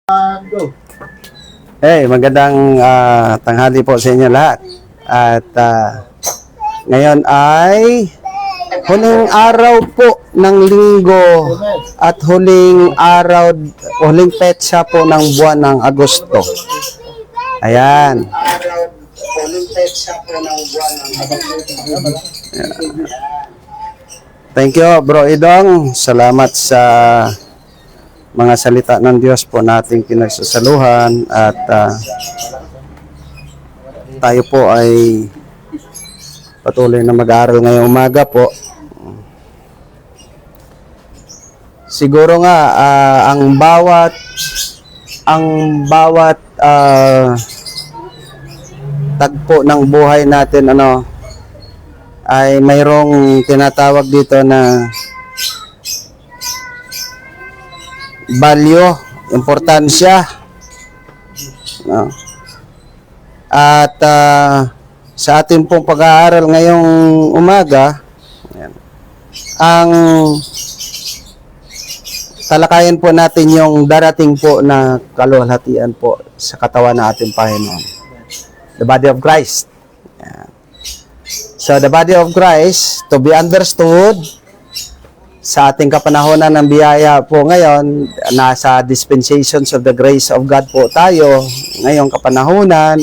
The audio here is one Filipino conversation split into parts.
Go. Hey, magandang tanghali po sa inyo lahat. At ngayon ay huling araw po ng linggo at huling petsa po ng buwan ng Agosto. Ayan. Huling petsa po ng buwan ng Agosto. Thank you, Bro Idong. Salamat sa mga salita ng Diyos po nating pinagsasaluhan at tayo po ay patuloy na mag-aaral ngayong umaga po. Siguro nga ang bawat tagpo ng buhay natin ay mayroong tinatawag dito na value, importansya. At sa ating pong pag-aaral ngayong umaga, ang talakayan po natin yung darating po na kaluwalhatian po sa katawan ng ating Panginoon. The body of Christ. So the body of Christ, to be understood, sa ating kapanahonan ng biyaya po ngayon, nasa dispensations of the grace of God po tayo ngayong kapanahonan.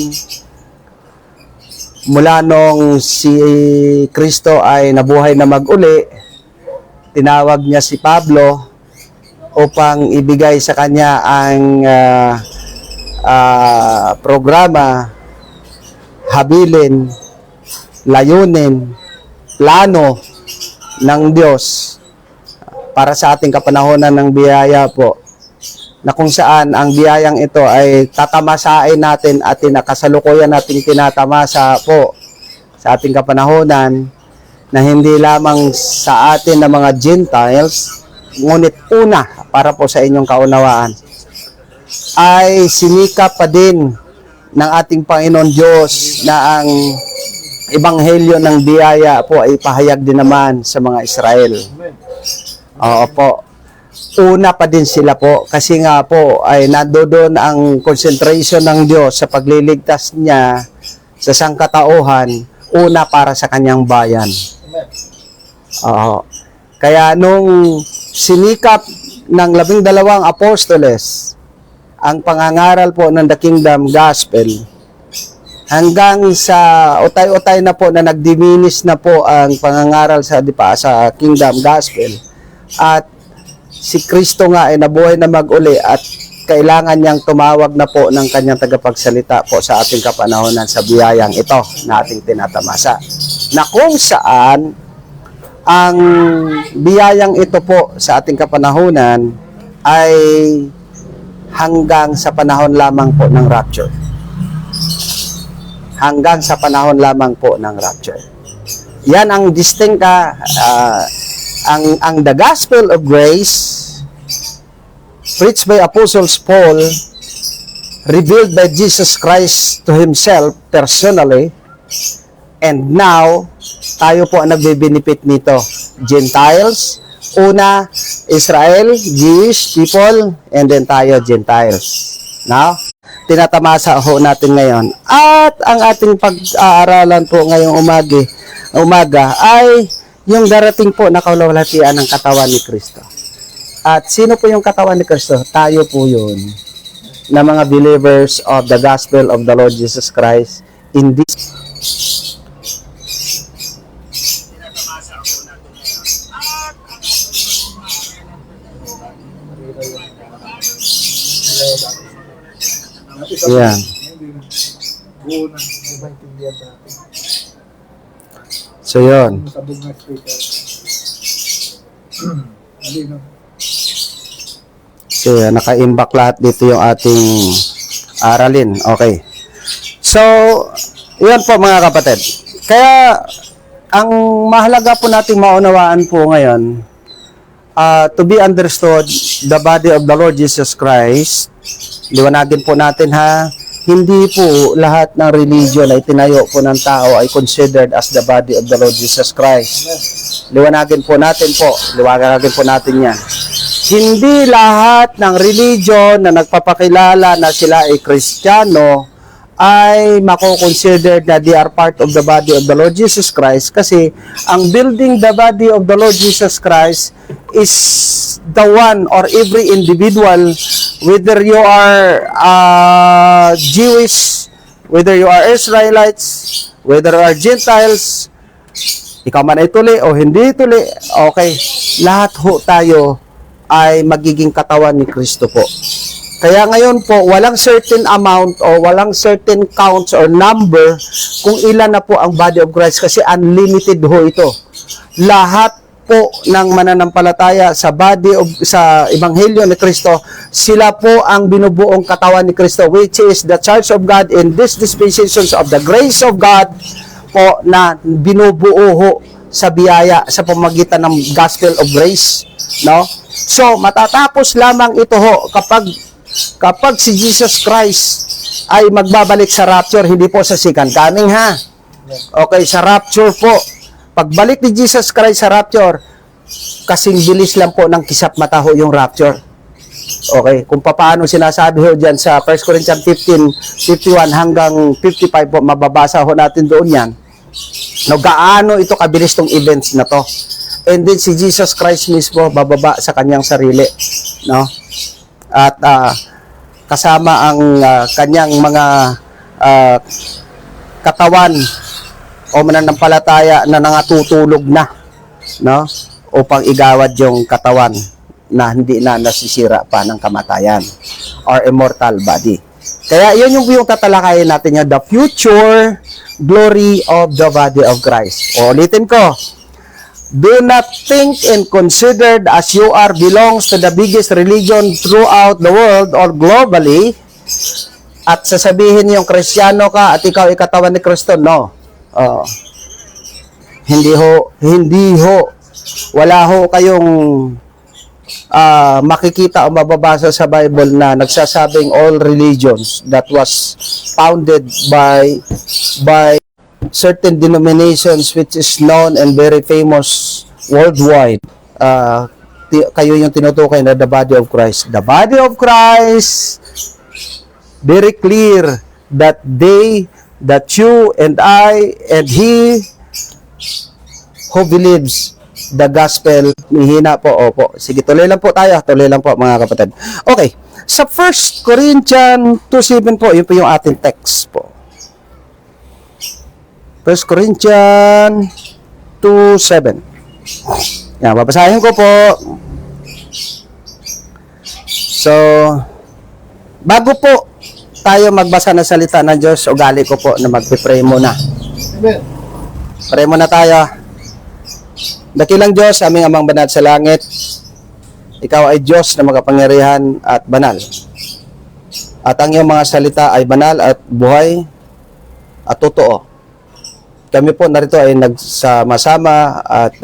Mula nung si Kristo ay nabuhay na mag-uli, tinawag niya si Pablo upang ibigay sa kanya ang programa, habilin, layunin, plano ng Diyos para sa ating kapanahonan ng biyaya po, na kung saan ang biyayang ito ay tatamasain natin at kasalukuyan natin tinatamasa po sa ating kapanahonan, na hindi lamang sa atin na mga Gentiles, ngunit una, para po sa inyong kaunawaan, ay sinikap pa din ng ating Panginoon Diyos na ang ebanghelyo ng biyaya po ay pahayag din naman sa mga Israel. Oo po. Una pa din sila po kasi nga po ay nandoon ang concentration ng Diyos sa pagliligtas niya sa sangkatauhan, una para sa kanyang bayan. Oo. Kaya nung sinikap ng 12 apostoles ang pangangaral po ng the kingdom gospel, hanggang sa utay-utay na po na nagdiminis na po ang pangangaral sa kingdom gospel, at si Kristo nga ay nabuhay na mag-uli at kailangan niyang tumawag na po ng kanyang tagapagsalita po sa ating kapanahonan sa biyayang ito na ating tinatamasa, na kung saan ang biyayang ito po sa ating kapanahonan ay hanggang sa panahon lamang po ng rapture. Hanggang sa panahon lamang po ng rapture. Yan ang distinta, ang the gospel of grace preached by Apostles Paul, revealed by Jesus Christ to himself personally, and now tayo po ang nagbe-benefit nito. Gentiles, una Israel, Jewish people, and then tayo Gentiles. Now, tinatamasa ho natin ngayon. At ang ating pag-aaralan po ngayong umaga ay yung darating po na kaluwalhatian ng katawan ni Kristo. At sino po yung katawan ni Kristo? Tayo po yun, na mga believers of the gospel of the Lord Jesus Christ in this. Yan. So yun. So naka-imbak lahat dito yung ating aralin. Okay. So, yun po mga kapatid. Kaya, ang mahalaga po nating maunawaan po ngayon, to be understood, the body of the Lord Jesus Christ, liwanagin po natin hindi po lahat ng religion na itinayo po ng tao ay considered as the body of the Lord Jesus Christ. Liwanagin po natin yan. Hindi lahat ng religion na nagpapakilala na sila ay Kristiyano ay mako-consider na they are part of the body of the Lord Jesus Christ, kasi ang building the body of the Lord Jesus Christ is the one or every individual, whether you are Jewish, whether you are Israelites, whether you are Gentiles, ikaw man ay tuli o hindi tuli, okay, lahat ho tayo ay magiging katawan ni Kristo po. Kaya ngayon po, walang certain amount o walang certain counts or number kung ilan na po ang body of Christ, kasi unlimited ho ito. Lahat po ng mananampalataya sa sa Ebanghelyo ni Kristo, sila po ang binubuong katawan ni Kristo, which is the Church of God in this dispensations of the grace of God po, na binubuo ho sa biyaya sa pamamagitan ng gospel of grace, no? So matatapos lamang ito ho kapag si Jesus Christ ay magbabalik sa rapture, hindi po sa second coming, ha? Okay, sa rapture po. Pagbalik ni Jesus Christ sa rapture, kasing bilis lang po ng kisap mata ho yung rapture. Okay, kung paano sinasabi ho dyan sa 1 Corinthians 15:51 hanggang 55 po, mababasa ho natin doon yan. No, gaano ito kabilis tong events na to. And then si Jesus Christ mismo bababa sa kanyang sarili, no? At kasama ang kanyang mga katawan o mananampalataya na nangatutulog na, no? Upang igawad yung katawan na hindi na nasisira pa ng kamatayan or immortal body. Kaya yun yung tatalakayin natin yung the future glory of the body of Christ. O, ulitin ko. Do not think and consider as you are belongs to the biggest religion throughout the world or globally, at sasabihin yung Kristiyano ka at ikaw ay katawan ni Kristo. No. Hindi ho. Wala ho kayong makikita o mababasa sa Bible na nagsasabing all religions that was founded by certain denominations which is known and very famous worldwide. Kayo yung tinutukoy na the body of Christ. The body of Christ, very clear that you and I and he who believes the gospel, mihina po, opo. Sige, tuloy lang po tayo. Tuloy lang po, mga kapatid. Okay. Sa 1 Corinthians 2:7 po, yun po yung ating text po. 1 Corinthians 2:7. Yan, babasahin ko po. So, bago po tayo magbasa ng salita ng Diyos, ugali ko po na magpipray muna. Amen. Pray muna tayo. Dakilang Diyos, aming amang banal sa langit, ikaw ay Diyos na makapangyarihan at banal. At ang iyong mga salita ay banal at buhay at totoo. Kami po narito ay nagsama-sama at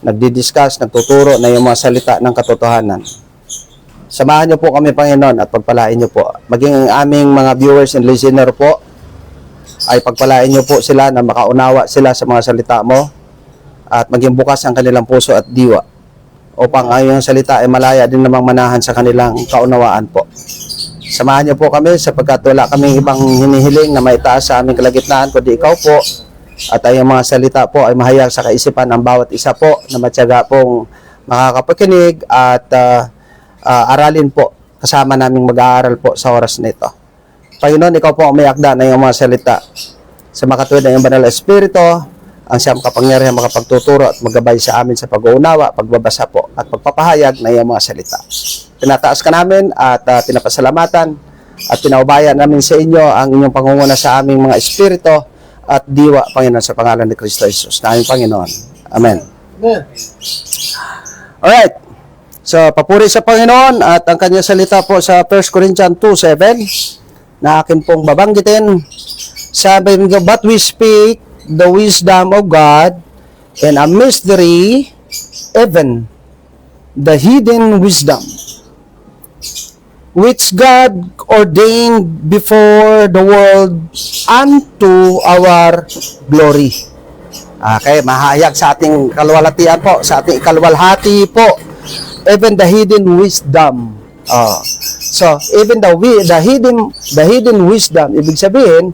nagdi-discuss, nagtuturo na yung mga salita ng katotohanan. Samahan niyo po kami, Panginoon, at pagpalain niyo po. Maging ang aming mga viewers and listener po, ay pagpalain niyo po sila na makaunawa sila sa mga salita mo, at maging bukas ang kanilang puso at diwa upang ang iyong salita ay malaya din namang manahan sa kanilang kaunawaan po. Samahan niyo po kami sapagkat wala kaming ibang hinihiling na maitaas sa aming kalagitnaan kundi ikaw po, at ang mga salita po ay mahayag sa kaisipan ng bawat isa po na matyaga pong makakapakinig at aralin po kasama naming mag-aaral po sa oras nito. Panginoon, ikaw po ang may akda na iyong mga salita sa makatuwid ng iyong banal na Espiritu, ang siyang kapangyarihan makapagtuturo at maggabay sa amin sa pag-uunawa, pagbabasa po at pagpapahayag na iyong mga salita. Tinataas ka namin at pinapasalamatan at pinaubayan namin sa inyo ang inyong pangunguna sa aming mga espiritu at diwa, Panginoon, sa pangalan ni Kristo Jesus, na aming Panginoon. Amen. Amen. Alright. So, papuri sa Panginoon at ang kanyang salita po sa 1 Corinthians 2:7 na akin pong babanggitin. Sabi nga, but we speak the wisdom of God and a mystery, even the hidden wisdom, which God ordained before the world unto our glory. Okay, mahayag sa ating kalwalhatian po, sa ating ikalwalhati po, even the hidden wisdom. So, even the hidden wisdom, ibig sabihin,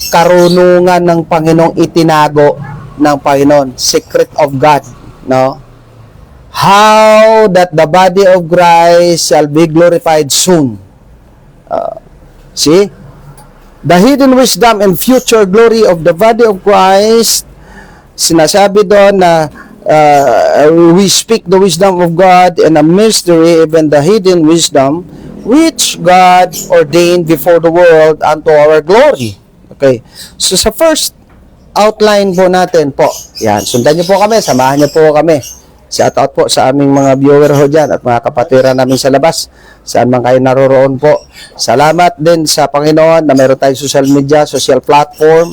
karunungan ng Panginoong itinago ng Panginoon, secret of God, no? How that the body of Christ shall be glorified soon. See? The hidden wisdom and future glory of the body of Christ, sinasabi doon na we speak the wisdom of God and a mystery, even the hidden wisdom, which God ordained before the world unto our glory. Okay. So, sa first outline po natin po, yan, sundan niyo po kami, samahan niyo po kami. Shout out po sa aming mga viewer ho dyan at mga kapatiran namin sa labas, saan man kayo naroroon po. Salamat din sa Panginoon na meron tayong social media, social platform,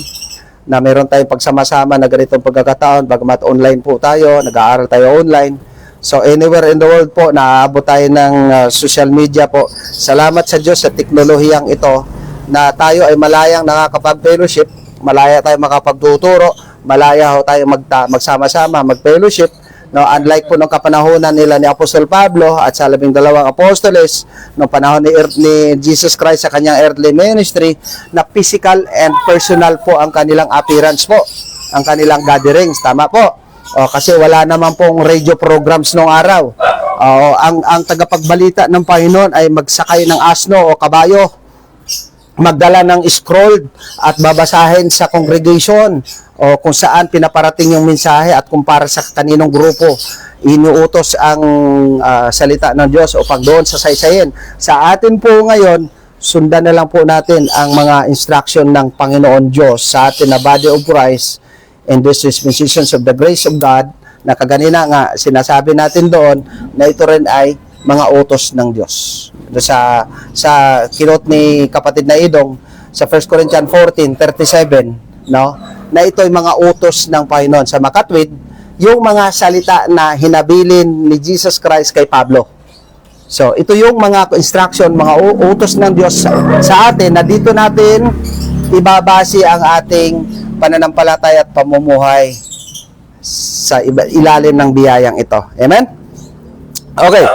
na meron tayong pagsama-sama na ganitong pagkakataon, bagamat online po tayo, nag-aaral tayo online. So, anywhere in the world po, naaabot tayo ng social media po. Salamat sa Diyos sa teknolohiyang ito na tayo ay malayang nakakapag-fellowship, malaya tayo makapagtuturo, malaya ho tayo magsama-sama, mag-fellowship. No, unlike po nung kapanahonan nila ni Apostol Pablo at sa 12 apostoles, nung panahon ni Jesus Christ sa kanyang earthly ministry, na physical and personal po ang kanilang appearance po, ang kanilang gatherings, tama po. Kasi wala naman pong radio programs nung araw. Ang tagapagbalita ng Panginoon ay magsakay ng asno o kabayo, magdala ng scroll at babasahin sa congregation o kung saan pinaparating yung mensahe at kung para sa kaninong grupo inuutos ang salita ng Diyos upang doon sa saysayin. Sa atin po ngayon, sundan na lang po natin ang mga instruction ng Panginoon Diyos sa atin na body of Christ and these dispensations of the grace of God, na kaganina nga sinasabi natin doon na ito rin ay mga utos ng Diyos. Sa kinot ni kapatid na Idong sa 1 Corinthians 14:37, no, na ito ay mga utos ng Panginoon. Sa makatwid, yung mga salita na hinabilin ni Jesus Christ kay Pablo. So, ito yung mga instruction, mga utos ng Diyos sa atin na dito natin ibabase ang ating pananampalataya at pamumuhay sa ilalim ng biyayang ito. Amen? Okay.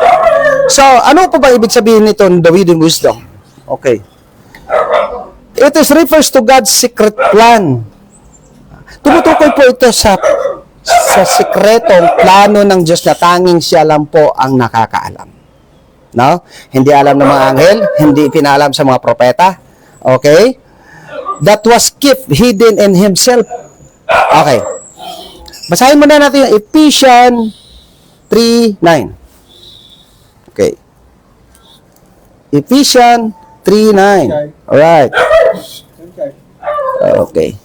So, ano po ba ibig sabihin nito, the hidden wisdom? Okay. It is refers to God's secret plan. Tumutukoy po ito sa sikretong plano ng Diyos na tanging siya lang po ang nakakaalam. No? Hindi alam ng mga anghel, hindi pinaalam sa mga propeta. Okay? That was kept hidden in Himself. Okay. Basahin muna natin yung Ephesians 3:9. Okay. Ephesians 3:9. Alright. Okay.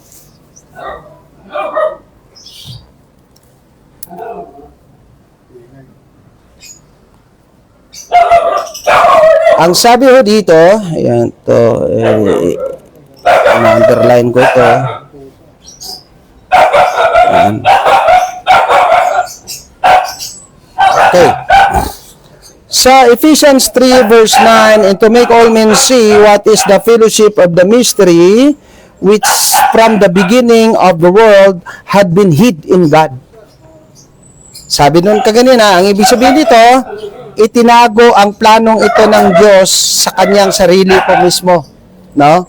Ang sabi ho dito, ayan to, underline ko to. Ayan. Okay. Sa Ephesians 3 verse 9, and to make all men see what is the fellowship of the mystery, which from the beginning of the world had been hid in God. Sabi nun kaganina, ang ibig sabihin dito, itinago ang planong ito ng Diyos sa kanyang sarili po mismo. No?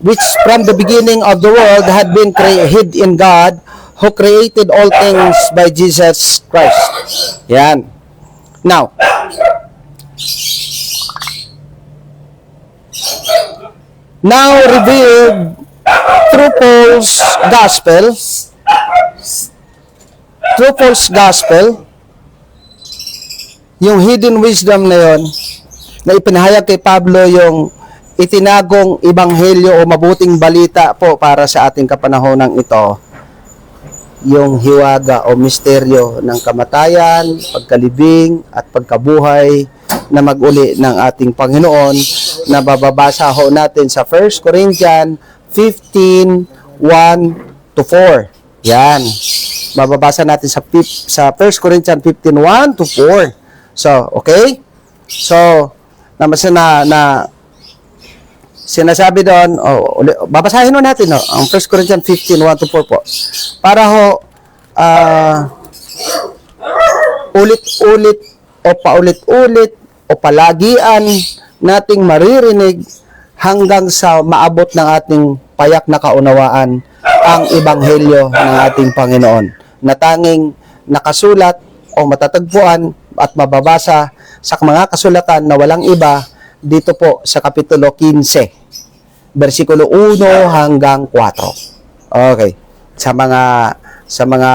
Which from the beginning of the world had been hid in God, who created all things by Jesus Christ. Yan. Now, revealed through Paul's gospel, yung hidden wisdom na yon, na ipinahayag kay Pablo yung itinagong ebanghelyo o mabuting balita po para sa ating kapanahonang ito, yung hiwaga o misteryo ng kamatayan, pagkalibing at pagkabuhay na mag-uli ng ating Panginoon, na bababasa ho natin sa 1 Corinthians 15:1-4. Yan. Mababasa natin sa 1 Corinthians 15:1-4. So, okay? So, sinasabi doon, babasahin ho natin ang 1 Corinthians 15:1-4 po. Para ho ah, ulit-ulit o paulit-ulit o palagian nating maririnig hanggang sa maabot ng ating payak na kaunawaan ang ebanghelyo ng ating Panginoon na tanging nakasulat o matatagpuan at mababasa sa mga kasulatan na walang iba dito po sa Kapitulo 15, versikulo 1 hanggang 4. Okay. Sa mga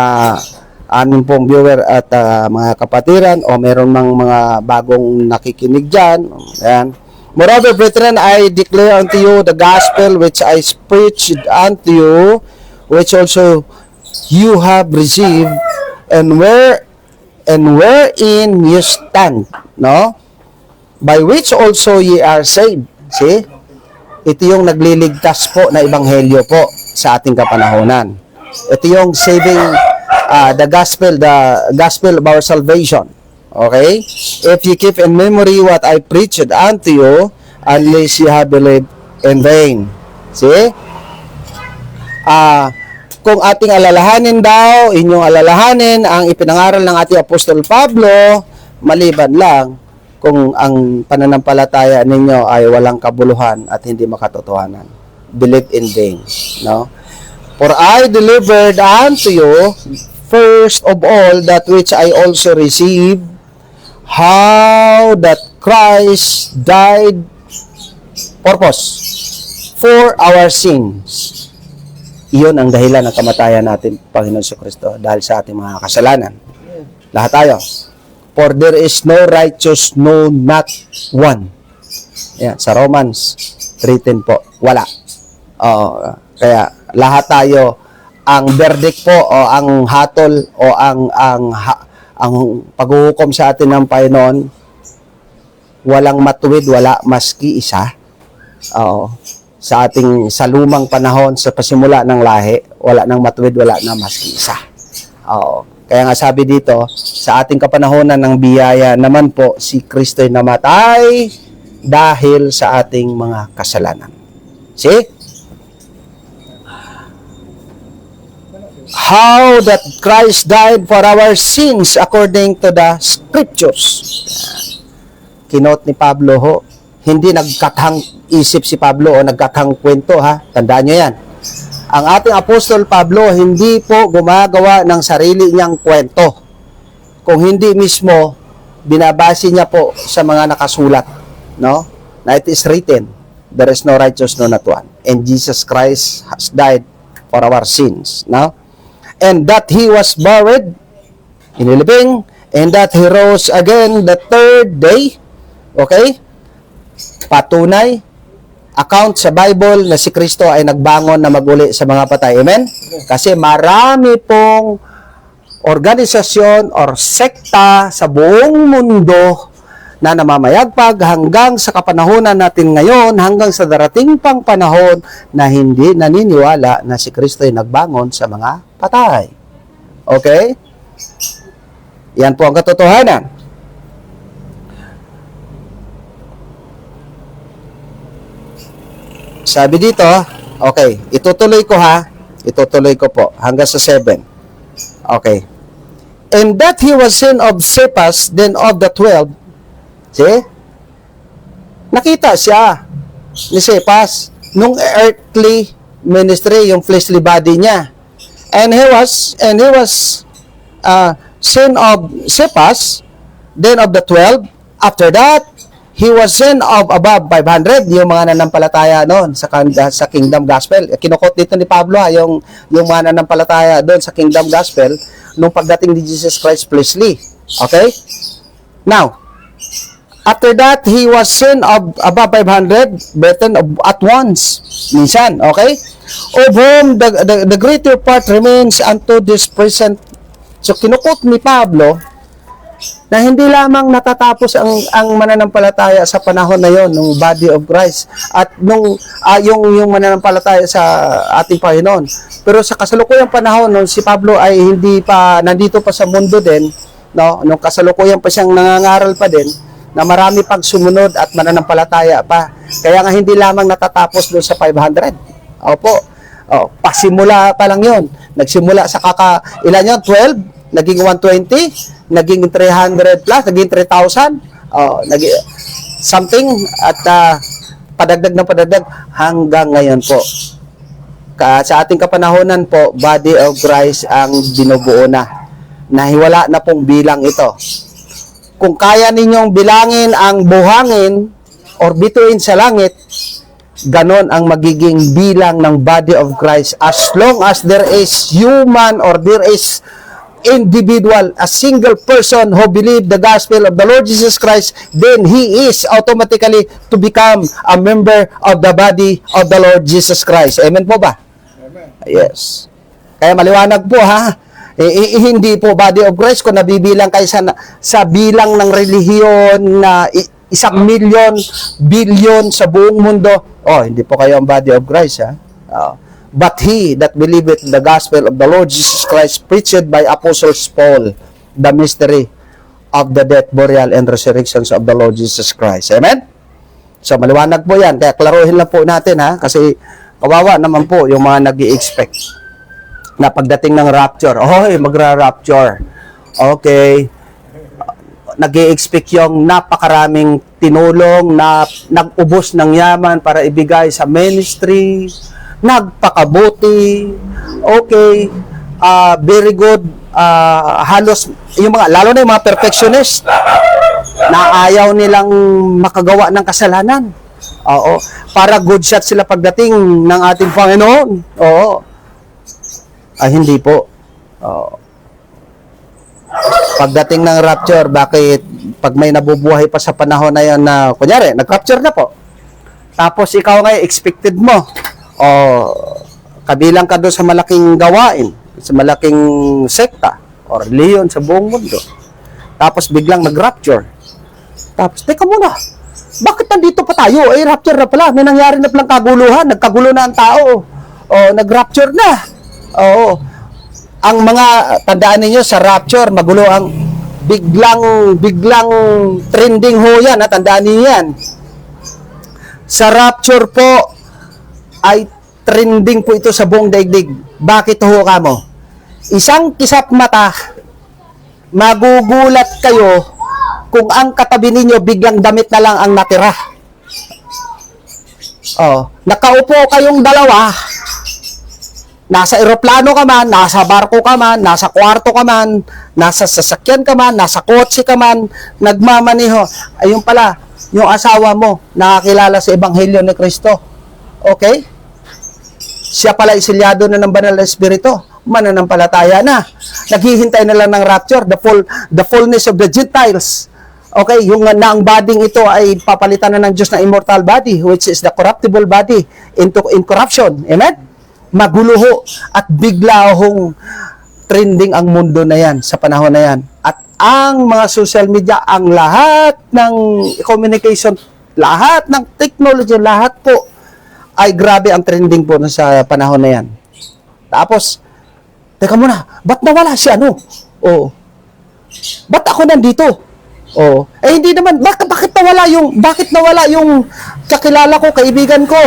amin pong viewer at mga kapatiran o meron mang mga bagong nakikinig dyan. Ayan. Moreover, brethren, I declare unto you the gospel which I preached unto you, which also you have received, and wherein you stand, no? By which also ye are saved. See? Ito yung nagliligtas po na ebanghelyo po sa ating kapanahonan. Ito yung saving the gospel of our salvation. Okay? If you keep in memory what I preached unto you, unless you have believed in vain. See? Kung ating alalahanin daw, inyong alalahanin ang ipinangaral ng ating Apostol Pablo, maliban lang kung ang pananampalataya ninyo ay walang kabuluhan at hindi makatotohanan. Believe in vain. No? For I delivered unto you first of all that which I also received, how that Christ died for our sins. Iyon ang dahilan ng kamatayan natin, Panginoon Jesucristo, dahil sa ating mga kasalanan. Lahat tayo. For there is no righteous, no, not one. Yan, sa Romans 3:10 po, wala. Kaya lahat tayo, ang verdict po o ang hatol o ang paghuhukom sa atin ng Panginoon, walang matuwid, wala maski isa. Sa ating sa lumang panahon, sa pasimula ng lahi, wala nang matuwid, wala na maski isa. Kaya nga sabi dito, sa ating kapanahonan ng biyaya naman po, si Kristo'y namatay dahil sa ating mga kasalanan. See? How that Christ died for our sins according to the Scriptures. Kinot ni Pablo ho, hindi nagkathang isip si Pablo o nagkathang kwento ha. Tandaan nyo yan. Ang ating Apostol Pablo hindi po gumagawa ng sarili niyang kwento. Kung hindi mismo, binabase niya po sa mga nakasulat. No? Na it is written, there is no righteous, no not one. And Jesus Christ has died for our sins. No? And that He was buried, inilibing, and that He rose again the third day. Okay? Patunay, account sa Bible na si Kristo ay nagbangon na maguli sa mga patay. Amen? Kasi marami pong organisasyon or sekta sa buong mundo na namamayagpag hanggang sa kapanahunan natin ngayon, hanggang sa darating pang panahon na hindi naniniwala na si Kristo ay nagbangon sa mga patay. Okay? Yan po ang katotohanan. Sabi dito, okay, itutuloy ko ha. Itutuloy ko po hanggang sa 7. Okay. And that he was seen of Cephas, then of the 12. See? Nakita siya ni Cephas nung earthly ministry, yung fleshly body niya. And he was seen of Cephas, then of the 12. After that, he was seen of above 500, yung mga nanampalataya noon sa Kingdom Gospel. Kinukot dito ni Pablo yung mga nanampalataya doon sa Kingdom Gospel nung pagdating ni Jesus Christ fleshly. Okay? Now, after that, he was seen of above 500, beaten at once. Minsan, okay? Of whom the greater part remains unto this present. So, kinukot ni Pablo na hindi lamang natatapos ang mananampalataya sa panahon na yon ng body of Christ at yung mananampalataya sa ating Panginoon. Pero sa kasalukuyang panahon nung si Pablo ay hindi pa nandito pa sa mundo din, no, nung kasalukuyan pa siyang nangangaral pa din, na marami pang sumunod at mananampalataya pa. Kaya nga hindi lamang natatapos doon sa 500. Opo. Oh, pasimula pa lang yun. Nagsimula sa ilan yun? 12? Naging 120? Naging 300 plus? Naging 3,000? Oh, something at padagdag na padagdag hanggang ngayon po. Sa ating kapanahonan po, body of Christ ang binubuo na. Nahiwala na pong bilang ito. Kung kaya ninyong bilangin ang buhangin or bituin sa langit, ganon ang magiging bilang ng body of Christ. As long as there is human or there is individual, a single person who believe the gospel of the Lord Jesus Christ, then he is automatically to become a member of the body of the Lord Jesus Christ. Amen po ba? Amen. Yes. Kaya maliwanag po ha. Hindi po body of Christ kung nabibilang kayo sa bilang ng relihiyon na 1,000,000, billion sa buong mundo. Oh, hindi po kayo ang body of Christ ha. But he that believeth the gospel of the Lord Jesus Christ preached by Apostles Paul the mystery of the death, burial, and resurrections of the Lord Jesus Christ. Amen? So, maliwanag po yan. Kaya klaruhin lang po natin ha. Kasi kawawa naman po yung mga nag-i-expect na pagdating ng rapture. Oh, magra-rapture. Okay. Nag-i-expect yung napakaraming tinulong na nag-ubos ng yaman para ibigay sa ministry, nagpakabuti, okay, very good, halos, yung mga, lalo na yung mga perfectionist, na ayaw nilang makagawa ng kasalanan. Oo, para good shot sila pagdating ng ating Panginoon. Oo. Hindi po. Oo. Pagdating ng rapture, bakit pag may nabubuhay pa sa panahon na yan na, kunyari, nag-rapture na po. Tapos ikaw ngayon, expected mo, kabilang ka doon sa malaking gawain, sa malaking sekta, or reliyon sa buong mundo. Tapos biglang nag-rapture. Tapos, teka muna, bakit nandito pa tayo? Rapture na pala, may nangyari na palang kaguluhan, nagkagulo na ang tao. Nag-rapture na. Oo. Ang mga, tandaan ninyo, sa rapture, magulo ang biglang trending ho yan, tandaan ninyo yan. Sa rapture po, ay trending po ito sa buong daigdig. Bakit ho kamo? Isang kisap mata, magugulat kayo kung ang katabi ninyo biglang damit na lang ang natira. Nakaupo kayong dalawa, nasa eroplano ka man, nasa barko ka man, nasa kwarto ka man, nasa sasakyan ka man, nasa kotse ka man, nagmamaniho. Ayun pala, yung asawa mo, nakakilala sa Ebanghelyo ni Kristo. Okay? Siya pala isilyado na ng banal na espiritu. Mananampalataya na. Naghihintay na lang ng rapture, the fullness of the Gentiles. Okay, yung ang bading ito ay papalitan na ng Diyos na immortal body, which is the corruptible body into incorruption. Amen? Maguluho at bigla hong trending ang mundo na yan sa panahon na yan. At ang mga social media, ang lahat ng communication, lahat ng technology, lahat po ay grabe ang trending po sa panahon na yan. Tapos, teka muna, ba't nawala si ano? Ba't ako nandito? Hindi naman, bakit nawala yung kakilala ko, kaibigan ko?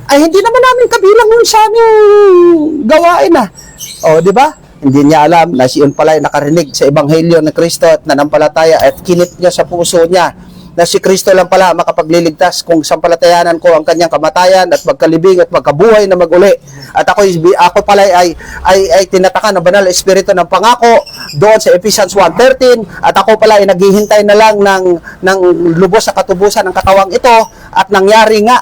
Hindi naman namin kabilang yun sa aming gawain di ba? Hindi niya alam na siyon pala ay nakarinig sa Ebanghelyo ng Kristo at nanampalataya at kinip niya sa puso niya na si Kristo lang pala makapagliligtas kung sampalatayanan ko ang kanyang kamatayan at magkalibing at magkabuhay na maguli. At ako pala ay tinatakan ng banal na espiritu ng pangako doon sa Ephesians 1:13 at ako pala ay naghihintay na lang ng lubos sa katubusan ng katawang ito at nangyari nga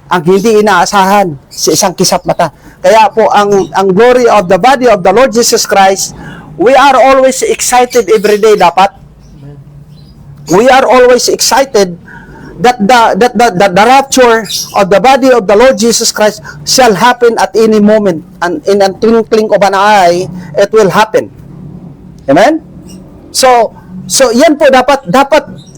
ang hindi inaasahan sa isang kisap mata. Kaya po ang glory of the body of the Lord Jesus Christ, we are always excited every day dapat. We are always excited that the rapture of the body of the Lord Jesus Christ shall happen at any moment, and in a twinkling of an eye it will happen. Amen? So yan po dapat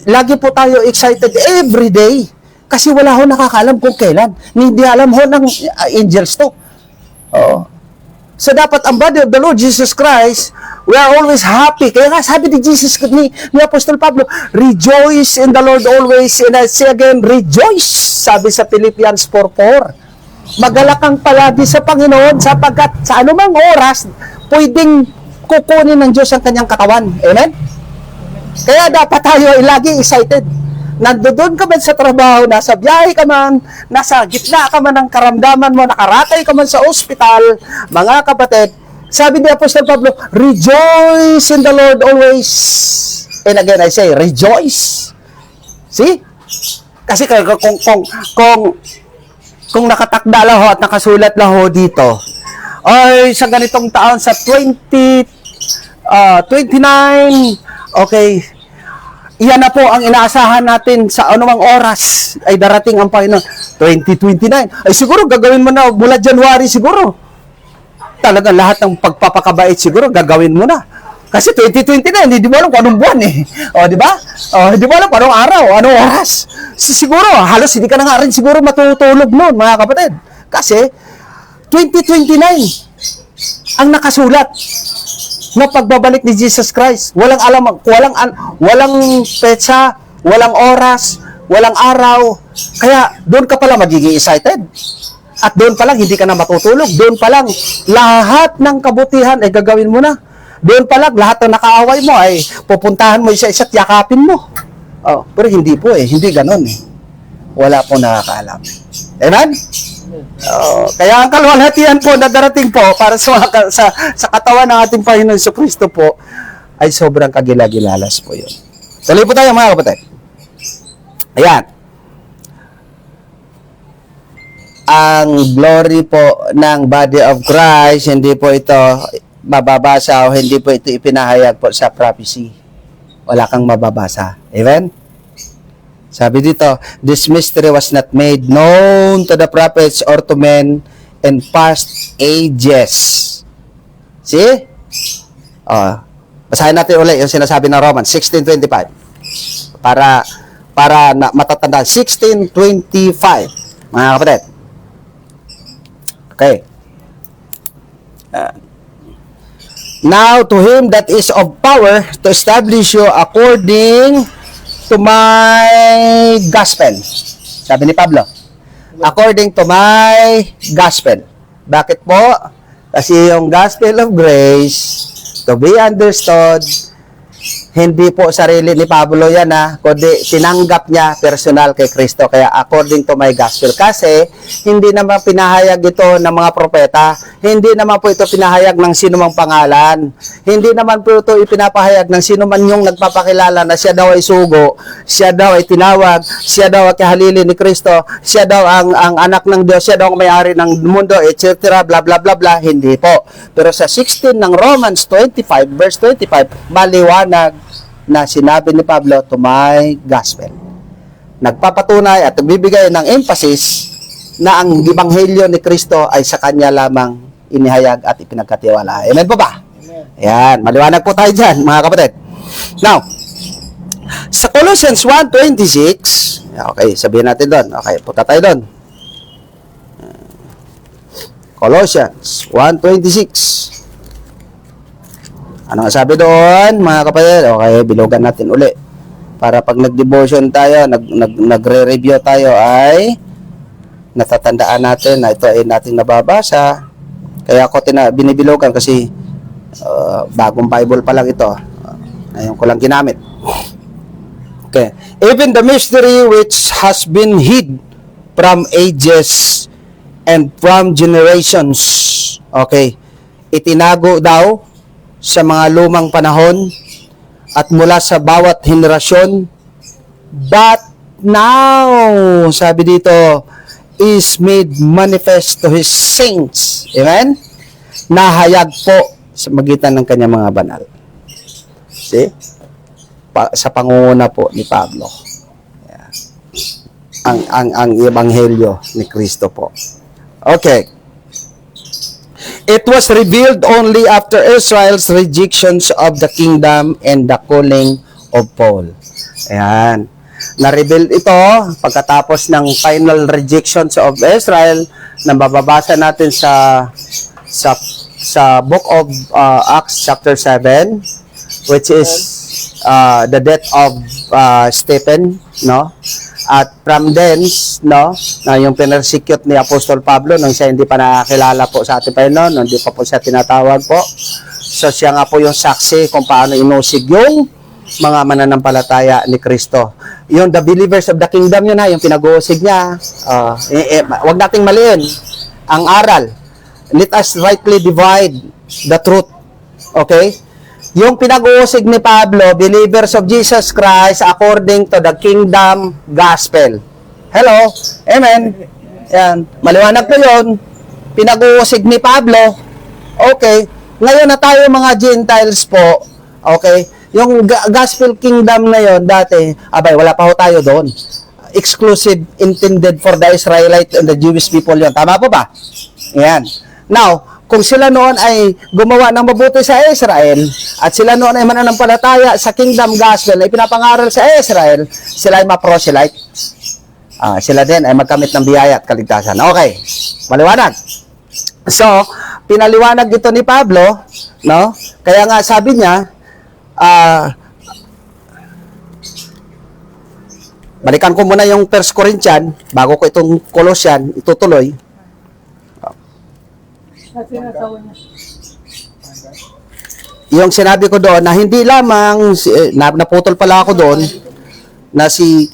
lagi po tayo excited every day kasi wala ho nakakaalam kung kailan. Hindi alam ho ng angels to. So dapat ang body of the Lord Jesus Christ, we are always happy. Kaya nga sabi ni Jesus, ni Apostol Pablo, rejoice in the Lord always. And I say again, rejoice. Sabi sa Philippians 4:4. Magalak kang palagi sa Panginoon sapagkat sa anumang oras, pwedeng kukunin ng Diyos ang kanyang katawan. Amen? Kaya dapat tayo ay lagi excited. Nandoon ka man sa trabaho, nasa biyahe ka man, nasa gitna ka man ng karamdaman mo, nakaratay ka man sa ospital, mga kapatid, sabi ni Apostol Pablo, rejoice in the Lord always. And again, I say, rejoice. See? Kasi kung nakatakda lang ho at nakasulat lang ho dito, ay sa ganitong taon, sa 29, okay, iyan na po ang inaasahan natin sa anumang oras ay darating ang Panginoon. 2029. Ay siguro gagawin mo na mula January siguro. Talagang lahat ng pagpapakabait siguro gagawin mo na. Kasi 2029, hindi mo alam kung anong buwan eh. O, di ba? O, hindi mo alam kung anong araw, anong oras. Siguro, halos hindi ka na nga rin siguro matutulog noon, mga kapatid. Kasi, 2029 ang nakasulat na pagbabalik ni Jesus Christ. Walang alam, walang petsa, walang oras, walang araw. Kaya, doon ka pala magiging excited. At doon pa lang, hindi ka na matutulog. Doon pa lang, lahat ng kabutihan ay gagawin mo na. Doon pa lang, lahat ng nakaaway mo ay pupuntahan mo isa-isa't yakapin mo. Oh, pero hindi po eh. Hindi ganon eh. Wala po nakakaalam. Amen? Kaya ang kalwalhatian po na darating po para sa katawan ng ating Panginoon Jesucristo po ay sobrang kagilagilalas po yun. Tuloy po tayo mga kapatid. Ayan. Ang glory po ng body of Christ, hindi po ito mababasa o hindi po ito ipinahayag po sa prophecy. Wala kang mababasa. Amen? Sabi dito, this mystery was not made known to the prophets or to men in past ages. See? Basahin natin ulit yung sinasabi ng Romans 16:25. Para matatanda. 16:25. Mga kapatid. Okay. Now, to him that is of power to establish you according to my gospel. Sabi ni Pablo, according to my gospel. Bakit po? Kasi yung gospel of grace, to be understood, hindi po sarili ni Pablo yan kundi tinanggap niya personal kay Kristo. Kaya according to my gospel. Kasi hindi naman pinahayag ito ng mga propeta. Hindi naman po ito pinahayag ng sinumang pangalan. Hindi naman po ito ipinapahayag ng sinuman yung nagpapakilala na siya daw ay sugo, siya daw ay tinawag, siya daw ay kahalili ni Kristo, siya daw ang anak ng Diyos, siya daw ang may-ari ng mundo, etc. Bla bla bla bla. Hindi po. Pero sa 16 ng Romans 25, verse 25, maliwanag na sinabi ni Pablo to my gospel. Nagpapatunay at nagbibigay ng emphasis na ang ebanghelyo ni Kristo ay sa kanya lamang inihayag at ipinagkatiwala. Amen po ba? Ayan, maliwanag po tayo dyan, mga kapatid. Now, sa Colossians 1:26, okay, sabihin natin doon. Okay, punta tayo doon. Colossians 1:26. Ano sabi doon, mga kapatid? Okay, bilugan natin uli. Para pag nag-devotion tayo, nagre-review tayo ay natatandaan natin na ito ay nating nababasa. Kaya ako binibilugan kasi bagong Bible pa lang ito. Ngayon ko lang ginamit. Okay. Even the mystery which has been hid from ages and from generations. Okay. Itinago daw sa mga lumang panahon at mula sa bawat henerasyon, but now, sabi dito, is made manifest to His saints. Amen? Nahayag po sa magitan ng kanyang mga banal. See? Sa pangunguna po ni Pablo. Yeah. Ang ebanghelyo ni Kristo po. Okay. It was revealed only after Israel's rejections of the kingdom and the calling of Paul. Ayan. Na-reveal ito pagkatapos ng final rejections of Israel na mababasa natin sa book of Acts chapter 7, which is the death of Stephen, no? At from thence, no, na yung pinersecute ni Apostol Pablo nung siya hindi pa nakakilala po sa ating Panginoon, nung hindi pa po siya tinatawag po. So siya nga po yung saksi kung paano inusig yung mga mananampalataya ni Kristo. Yung the believers of the kingdom yun ha, yung pinag-uusig niya. Wag nating maliin ang aral. Let us rightly divide the truth. Okay? Yung pinag-uusig ni Pablo, believers of Jesus Christ according to the kingdom gospel. Hello? Amen? Yan. Maliwanag po yun. Pinag-uusig ni Pablo. Okay. Ngayon na tayo mga Gentiles po. Okay. Yung gospel kingdom na yon dati, abay, wala pa ho tayo doon. Exclusive, intended for the Israelite and the Jewish people yon. Tama po ba? Yan. Now, kung sila noon ay gumawa ng mabuti sa Israel at sila noon ay mananampalataya sa kingdom gospel na ipinapangaral sa Israel, sila ay ma-proselyte. Sila din ay magkamit ng biyaya at kaligtasan. Okay, maliwanag. So, pinaliwanag ito ni Pablo, no? Kaya nga sabi niya, balikan ko muna yung 1 Corinthians bago ko itong Colossian itutuloy. Yung sinabi ko doon na hindi lamang naputol pala ako doon na si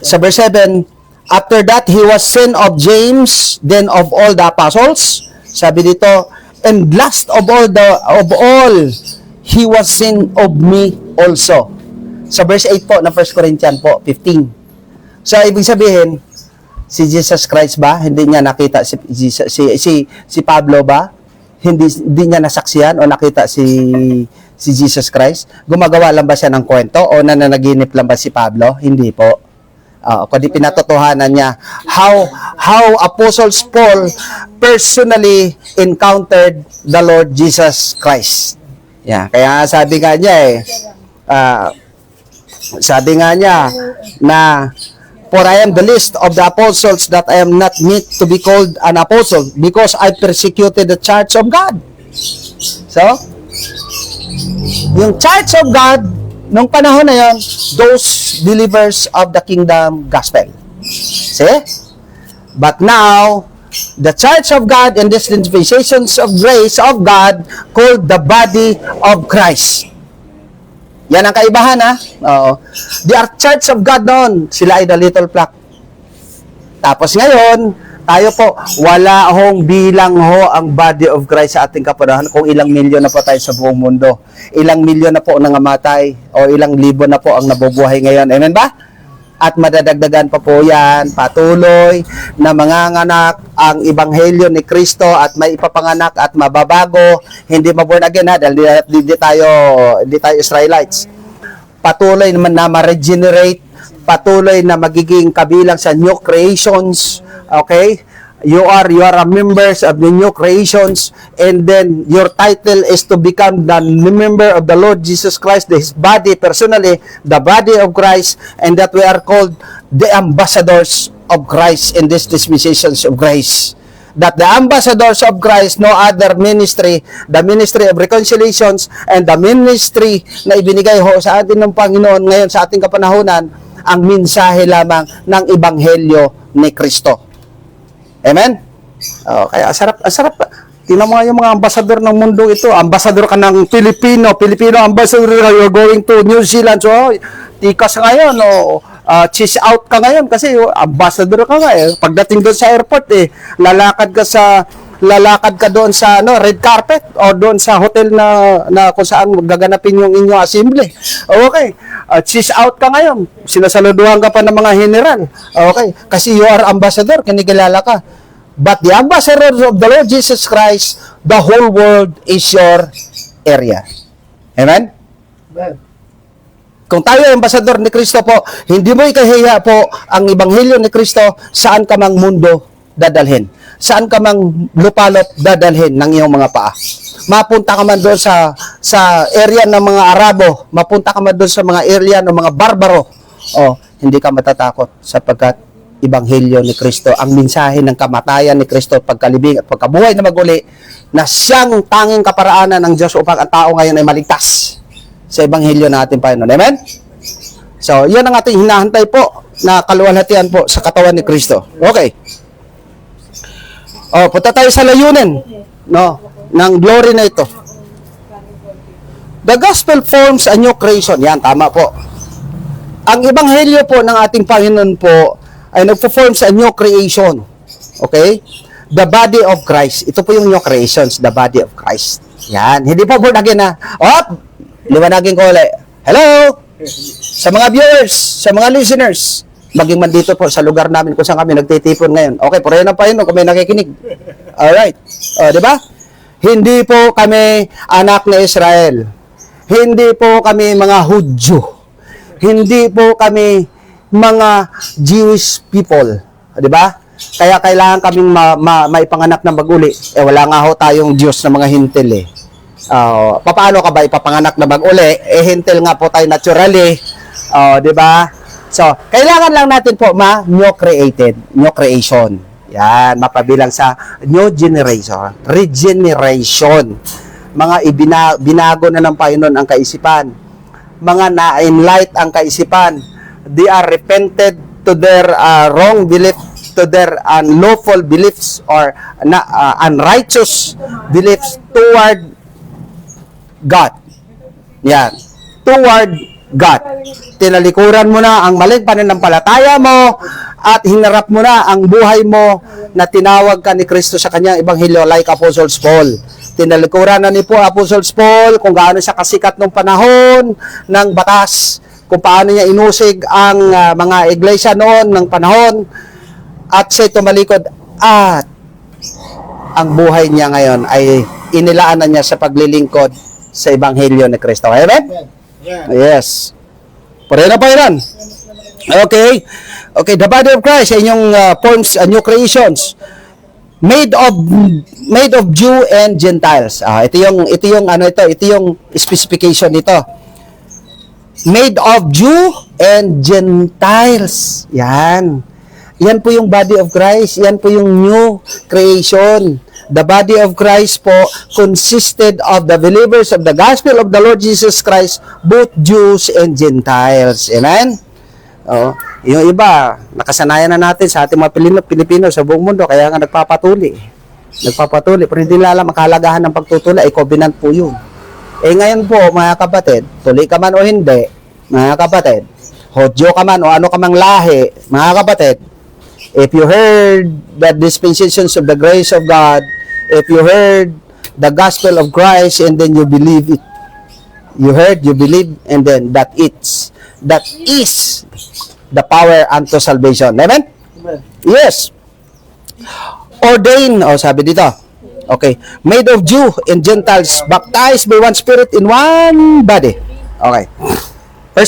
sa verse 7, after that he was seen of James, then of all the apostles. Sabi dito, and last of all he was seen of me also. Sa verse 8 po ng 1 Corinthians po 15. So, ibig sabihin, si Jesus Christ ba? Hindi niya nakita si Pablo ba? Hindi niya nasaksihan o nakita si Jesus Christ? Gumagawa lang ba siya ng kwento o nananaginip lang ba si Pablo? Hindi po. Kundi pinatotohanan niya how Apostles Paul personally encountered the Lord Jesus Christ. Yeah, kaya sabi nga niya na for I am the least of the apostles that I am not meet to be called an apostle because I persecuted the church of God. So, yung church of God, nung panahon na yon, those believers of the kingdom gospel. See? But now, the church of God and these dispensations of grace of God called the body of Christ. Yan ang kaibahan ha. Oo. They are church of God noon. Sila ay the little flock. Tapos ngayon, tayo po, wala hong bilang ho ang body of Christ sa ating kapanahan kung ilang milyon na po tayo sa buong mundo. Ilang milyon na po nangamatay o ilang libo na po ang nabubuhay ngayon. Amen ba? At madadagdagan pa po yan, patuloy na manganganak ang ebanghelyo ni Kristo at may ipapanganak at mababago, hindi ma-born again ha, dahil hindi tayo Israelites. Patuloy naman na ma-regenerate, patuloy na magiging kabilang sa new creations, okay? You are a members of the new creations, and then your title is to become the member of the Lord Jesus Christ, His body personally, the body of Christ, and that we are called the ambassadors of Christ in these dispensations of grace. That the ambassadors of Christ, no other ministry, the ministry of reconciliations, and the ministry na ibinigay ho sa atin ng Panginoon ngayon sa ating kapanahunan, ang mensahe lamang ng ebanghelyo ni Kristo. Amen? Kaya asarap. Tingnan mo nga yung mga ambasador ng mundo ito. Ambasador ka ng Filipino ambassador, you're going to New Zealand. So, tikas ngayon, cheese out ka ngayon kasi ambassador ka nga Pagdating doon sa airport, lalakad ka doon sa red carpet o doon sa hotel na kung saan gaganapin yung inyong assembly. Okay. Cheese out ka ngayon. Sinasaluduhan ka pa ng mga general. Okay. Kasi you are ambassador, kinikilala ka. But the ambassadors of the Lord Jesus Christ, the whole world is your area. Amen? Amen. Kung tayo ay ambassador ni Kristo po, hindi mo ikahiya po ang ebanghelyo ni Kristo saan ka mang mundo dadalhin. Saan ka mang lupalop dadalhin ng iyong mga paa. Mapunta ka man doon sa area ng mga Arabo, mapunta ka man doon sa mga area ng mga barbaro. Hindi ka matatakot sapagkat Ebanghelyo ni Kristo, ang mensahe ng kamatayan ni Kristo, pagkalibing at pagkabuhay na maguli, na siyang tanging kaparaanan ng Diyos upang ang tao ngayon ay maligtas sa Ebanghelyo natin, Panginoon. Amen? So, yan ang ating hinahantay po na kaluwalhatian po sa katawan ni Kristo. Okay. Punta tayo sa layunin, no, ng glory na ito. The gospel forms a new creation. Yan, tama po. Ang Ebanghelyo po ng ating Panginoon po ay nagpo-form sa new creation. Okay? The body of Christ. Ito po yung new creations, the body of Christ. Yan. Hindi po born again na. Liwanagin ko ulit. Hello? Sa mga viewers, sa mga listeners, maging man dito po sa lugar namin kung saan kami nagtitipon ngayon. Okay, purihin na pa yun kung may nakikinig. Alright. Di ba? Hindi po kami anak ni Israel. Hindi po kami mga Hudyo. Hindi po kami mga Jewish people, di ba? Kaya kailangan kaming maipanganak ng maguli. Wala nga ho tayong Diyos na mga hintil eh. Paano ka ba ipapanganak na maguli? Hintil nga po tayo naturally, di ba? So, kailangan lang natin po new creation. Yan, mapabilang sa new generation, regeneration. Mga binago na ng Panginoon ang kaisipan. Mga na-enlight ang kaisipan. They are repented to their wrong belief, to their unlawful beliefs or unrighteous beliefs toward God. Yan. Toward God. Tinalikuran mo na ang maling pananampalataya mo at hinarap mo na ang buhay mo na tinawag ka ni Kristo sa kanyang ebanghelyo like Apostle Paul. Tinalikuran na ni po Apostle Paul kung gaano siya kasikat nung panahon ng batas, kung paano niya inusig ang mga iglesia noon ng panahon, at siya tumalikod at ang buhay niya ngayon ay inilaanan niya sa paglilingkod sa Ebanghelyo ni Kristo. Amen? Yes. Pare na pa yan. Okay. Okay, the body of Christ ay inyong forms new creations made of Jew and Gentiles. Ito yung specification nito. Made of Jew and Gentiles. Yan. Yan po yung body of Christ. Yan po yung new creation. The body of Christ po consisted of the believers of the gospel of the Lord Jesus Christ, both Jews and Gentiles. Amen? Yung iba, nakasanayan na natin sa ating mga Pilipino sa buong mundo, kaya nga nagpapatuli. Pero hindi nila alam ang kahalagahan ng pagtutuli, ay covenant po yun. Ngayon po, mga kapatid, tuli ka man o hindi, mga kapatid, Hodyo ka man o ano ka mang lahi, mga kapatid, if you heard the dispensations of the grace of God, if you heard the gospel of Christ, and then you believe it, you heard, you believe, and then that is the power unto salvation. Amen? Amen. Yes. Ordained, sabi dito, okay, made of Jew and Gentiles, baptized by one Spirit in one body. Okay. 1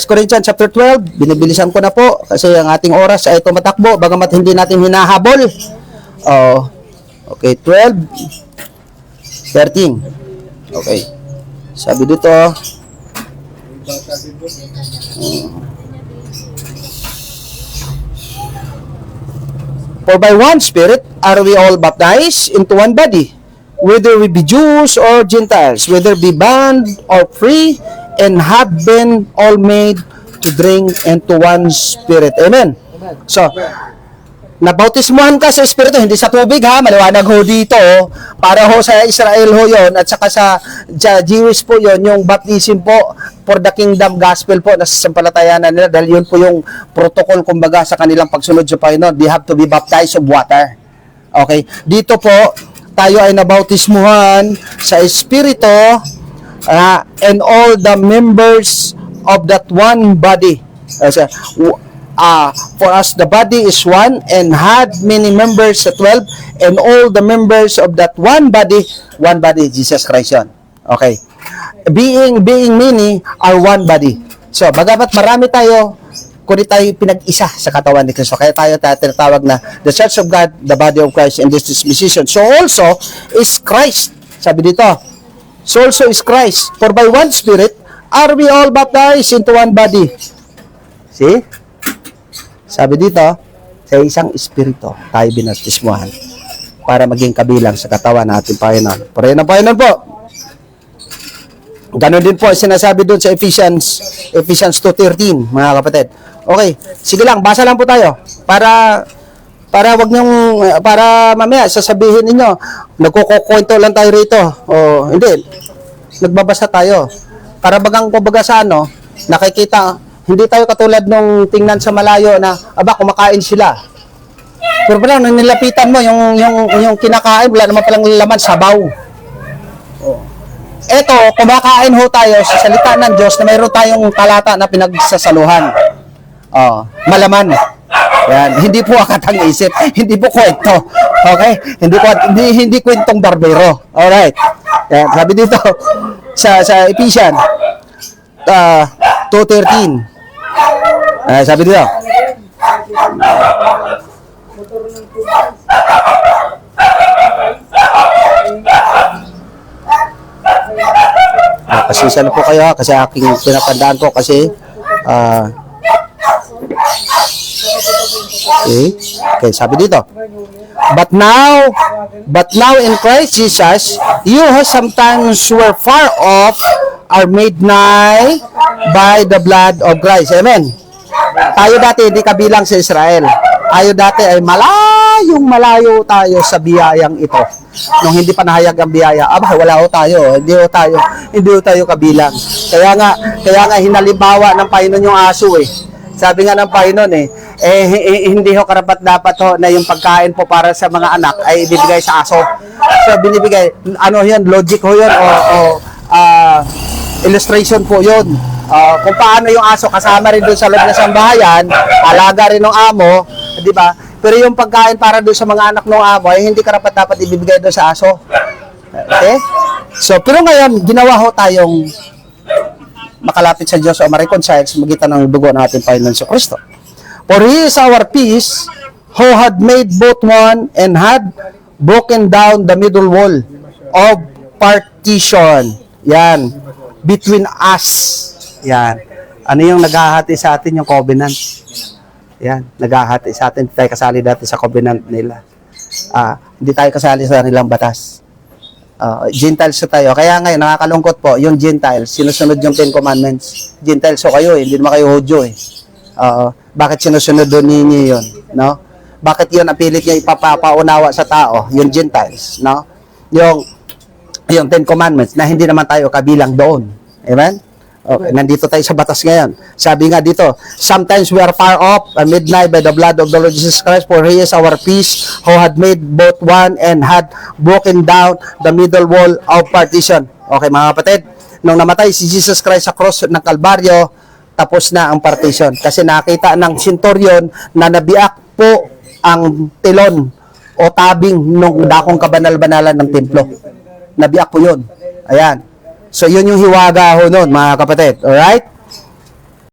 Corinthians chapter 12, binibilisan ko na po kasi ang ating oras ay tumatakbo bagamat hindi natin hinahabol. Okay, 12:13. Okay. Sabi dito, for by one Spirit are we all baptized into one body, whether we be Jews or Gentiles, whether be bond or free, and have been all made to drink into one Spirit. Amen. So, nabautismuhan ka sa Espiritu, hindi sa tubig ha, maliwanag ho dito, para ho sa Israel ho yon, at saka sa Jewish po yon, yung baptism po for the kingdom gospel po, nasasampalatayanan nila, dahil yun po yung protocol kumbaga sa kanilang pagsunod sa Panginoon, they have to be baptized of water. Okay, dito po, tayo ay nabautismuhan sa Espiritu, and all the members of that one body. For us the body is one and had many members, 12, and all the members of that one body, Jesus Christ yun. Okay. Being many are one body. So, bagamat marami tayo, kundi tayo pinag-isa sa katawan ni Kristo. Kaya tayo tinatawag na the Church of God, the body of Christ in this dispensation. So also is Christ. Sabi dito, so also is Christ. For by one Spirit are we all baptized into one body. See? Sabi dito, sa isang espiritu tayo binaptismuhan para maging kabilang sa katawan natin Panginoon. Purihin ng Panginoon po. Ganon din po sinasabi doon sa Ephesians 2:13, mga kapatid. Okay, sige lang, basa lang po tayo para wag niyong para mamaya sasabihin ninyo nagkukukwento lang tayo rito. O hindi. Nagbabasa tayo. Para kumbaga sa nakikita, hindi tayo katulad nung tingnan sa malayo na aba kumakain sila. Pero pala nang nilapitan mo yung kinakain, wala naman palang laman, sabaw. Eto, kumakain ho tayo sa salita ng Diyos na mayroon tayong talata na pinagsasaluhan. Malaman. Yan, hindi po akatang isip, hindi po kwento. Okay? Hindi kwentong barbero. Alright. Yan, sabi dito sa Ephesians 2:13. Sabi dito. Pasensya na po kayo kasi aking pinapandaan po kasi okay, sabi dito. But now in Christ Jesus, you who sometimes were far off are made nigh by the blood of Christ. Amen. Tayo dati hindi kabilang sa Israel. Tayo dati ay malayo tayo sa biyayang ito. Nung hindi pa nahayag ang biyaya, wala ho tayo. Hindi ho tayo kabilang. Kaya nga hinalimbawa ng Panginoon yung aso eh. Sabi nga ng Panginoon hindi ho karapat-dapat ho na yung pagkain po para sa mga anak ay ibibigay sa aso. So binibigay, logic ho yun o illustration po yun. Kung paano yung aso kasama rin doon sa loob ng sambahayan, alaga rin ng amo, di ba? Pero yung pagkain para doon sa mga anak ng amo ay hindi karapat-dapat ibibigay doon sa aso. Okay? So, pero ngayon, ginawa ho tayong makalapit sa Diyos o ma-reconcile sa magitan ng dugo ng ating Panginoon sa Kristo. For He is our peace, who had made both one and had broken down the middle wall of partition. Yan. Between us. Yan. Ano yung naghahati sa atin? Yung covenant. Yan. Naghahati sa atin. Hindi tayo kasali dati sa covenant nila. Hindi tayo kasali sa nilang batas. Gentiles so tayo. Kaya ngayon, nakakalungkot po, yung Gentiles, sinusunod yung 10 Commandments. Gentiles so kayo hindi naman kayo Hudyo eh. Bakit sinusunod doon ninyo yun? No? Bakit yun ang pilit niya ipapaunawa sa tao? Yung Gentiles. No? Yung 10 Commandments na hindi naman tayo kabilang doon. Amen? Okay, nandito tayo sa batas ngayon. Sabi nga dito, sometimes we are far off and made nigh by the blood of the Lord Jesus Christ, for He is our peace, who had made both one and had broken down the middle wall of partition. Okay mga kapatid, nung namatay si Jesus Christ sa cross ng Kalbaryo, tapos na ang partition. Kasi nakita ng centurion na nabiak po ang tilon o tabing nung dakong kabanal-banalan ng templo. Nabiak po yun. Ayan. So, yun yung hiwaga ho nun, mga kapatid. Alright?